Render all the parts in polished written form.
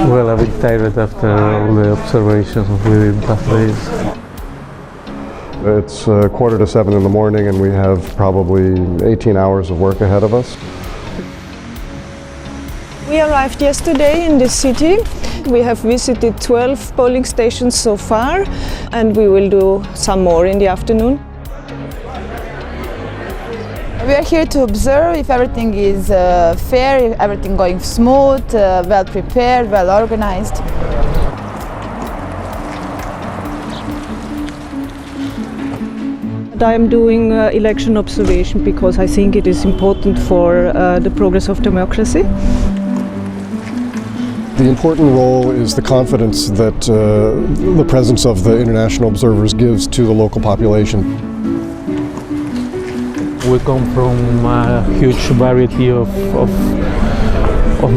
Well, a bit tired after all the observations we did past days. It's 6:45 in the morning and we have probably 18 hours of work ahead of us. We arrived yesterday in the city. We have visited 12 polling stations so far, and we will do some more in the afternoon. We are here to observe if everything is fair, if everything going smooth, well prepared, well organized. I am doing election observation because I think it is important for the progress of democracy. The important role is the confidence that the presence of the international observers gives to the local population. We come from a huge variety of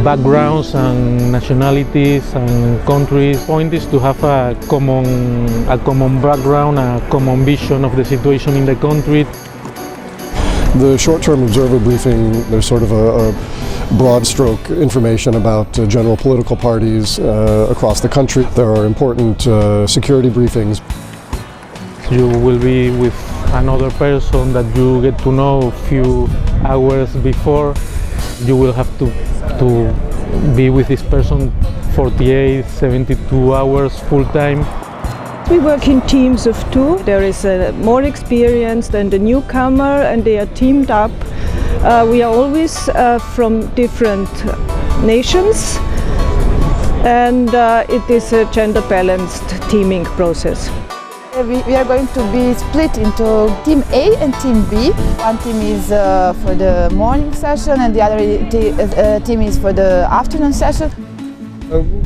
backgrounds and nationalities and countries. The point is to have a common background, a common vision of the situation in the country. The short-term observer briefing, there's sort of a broad stroke information about general political parties across the country. There are important security briefings. You will be with another person that you get to know a few hours before. You will have to be with this person 48, 72 hours full time. We work in teams of two. There is more experience than the newcomer, and they are teamed up. We are always from different nations, and it is a gender-balanced teaming process. We are going to be split into Team A and Team B. One team is for the morning session and the other team is for the afternoon session.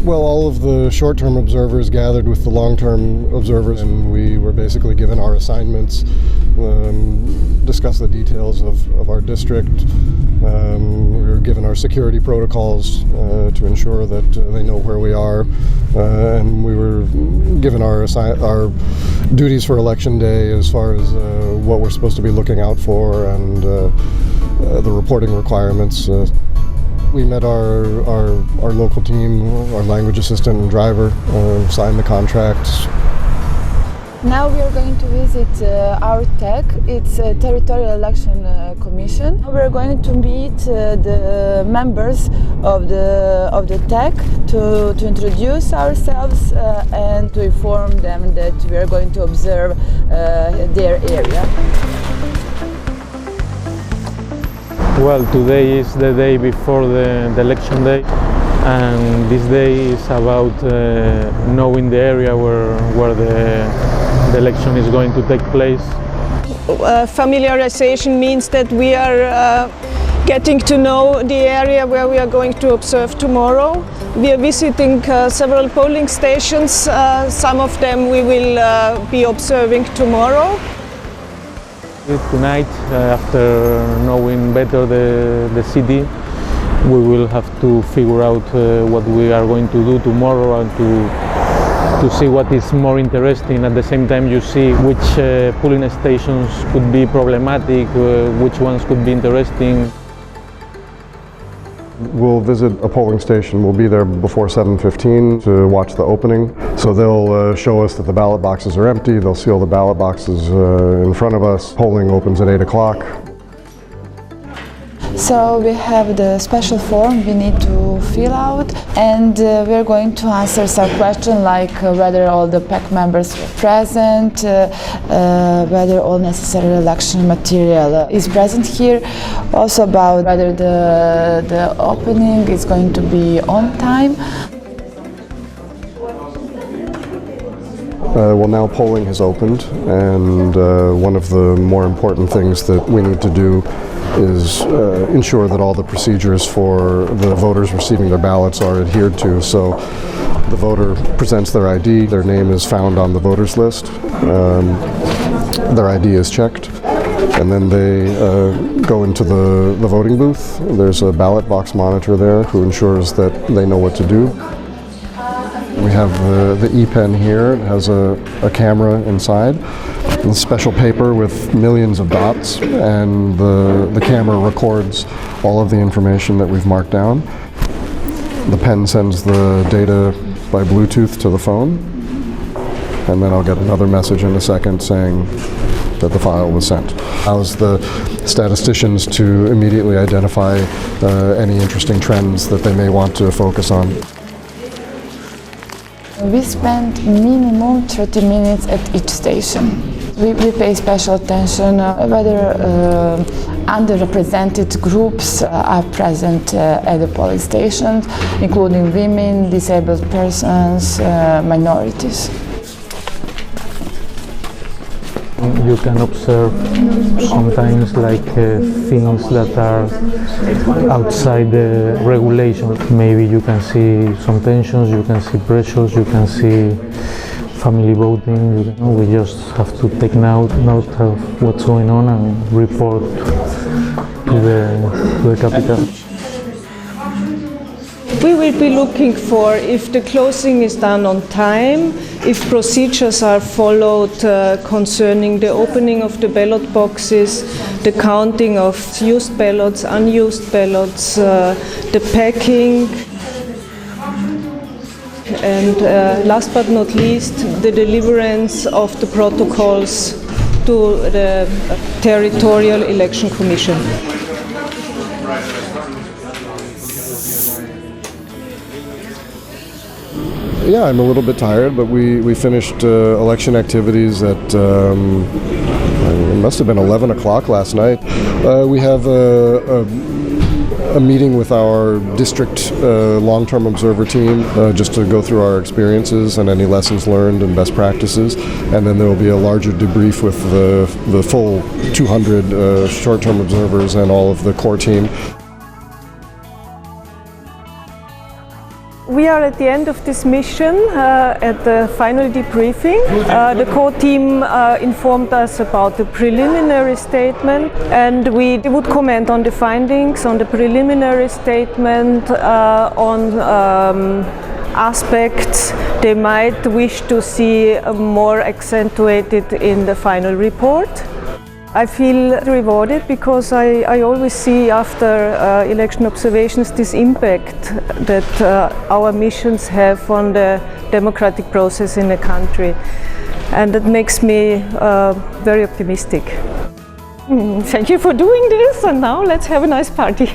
Well, all of the short-term observers gathered with the long-term observers, and we were basically given our assignments, discuss the details of our district. We were given our security protocols to ensure that they know where we are, and we were given our duties for election day as far as what we're supposed to be looking out for and the reporting requirements. We met our local team, our language assistant and driver, signed the contracts. Now we are going to visit our TEC. It's a Territorial Election Commission. We are going to meet the members of the TEC to introduce ourselves and to inform them that we are going to observe their area. Well, today is the day before the election day, and this day is about knowing the area where the election is going to take place. Familiarization means that we are getting to know the area where we are going to observe tomorrow. We are visiting several polling stations. Some of them we will be observing tomorrow. Tonight, after knowing better the city, we will have to figure out what we are going to do tomorrow and to see what is more interesting. At the same time, you see which polling stations could be problematic, which ones could be interesting. We'll visit a polling station. We'll be there before 7:15 to watch the opening. So they'll show us that the ballot boxes are empty. They'll seal the ballot boxes in front of us. Polling opens at 8 o'clock. So we have the special form we need to fill out, and we're going to answer some questions like whether all the PEC members were present, whether all necessary election material is present here, also about whether the opening is going to be on time. Well, now polling has opened, and one of the more important things that we need to do is ensure that all the procedures for the voters receiving their ballots are adhered to. So the voter presents their ID, their name is found on the voters list, their ID is checked, and then they go into the voting booth. There's a ballot box monitor there who ensures that they know what to do. We have the E-pen here. It has a camera inside, a special paper with millions of dots, and the camera records all of the information that we've marked down. The pen sends the data by Bluetooth to the phone, and then I'll get another message in a second saying that the file was sent. Allows the statisticians to immediately identify any interesting trends that they may want to focus on. We spend minimum 30 minutes at each station. We pay special attention whether underrepresented groups are present at the polling stations, including women, disabled persons, minorities. You can observe sometimes like things that are outside the regulation. Maybe you can see some tensions, you can see pressures, you can see family voting. We just have to take note of what's going on and report to the capital. We will be looking for if the closing is done on time, if procedures are followed concerning the opening of the ballot boxes, the counting of used ballots, unused ballots, the packing, and last but not least, the deliverance of the protocols to the Territorial Election Commission. Yeah, I'm a little bit tired, but we finished election activities at, it must have been 11 o'clock last night. We have a meeting with our district long-term observer team just to go through our experiences and any lessons learned and best practices. And then there will be a larger debrief with the full 200 short-term observers and all of the core team. We are at the end of this mission, at the final debriefing. The core team informed us about the preliminary statement, and we would comment on the findings on the preliminary statement, on aspects they might wish to see more accentuated in the final report. I feel rewarded because I always see after election observations this impact that our missions have on the democratic process in the country, and that makes me very optimistic. Thank you for doing this, and now let's have a nice party.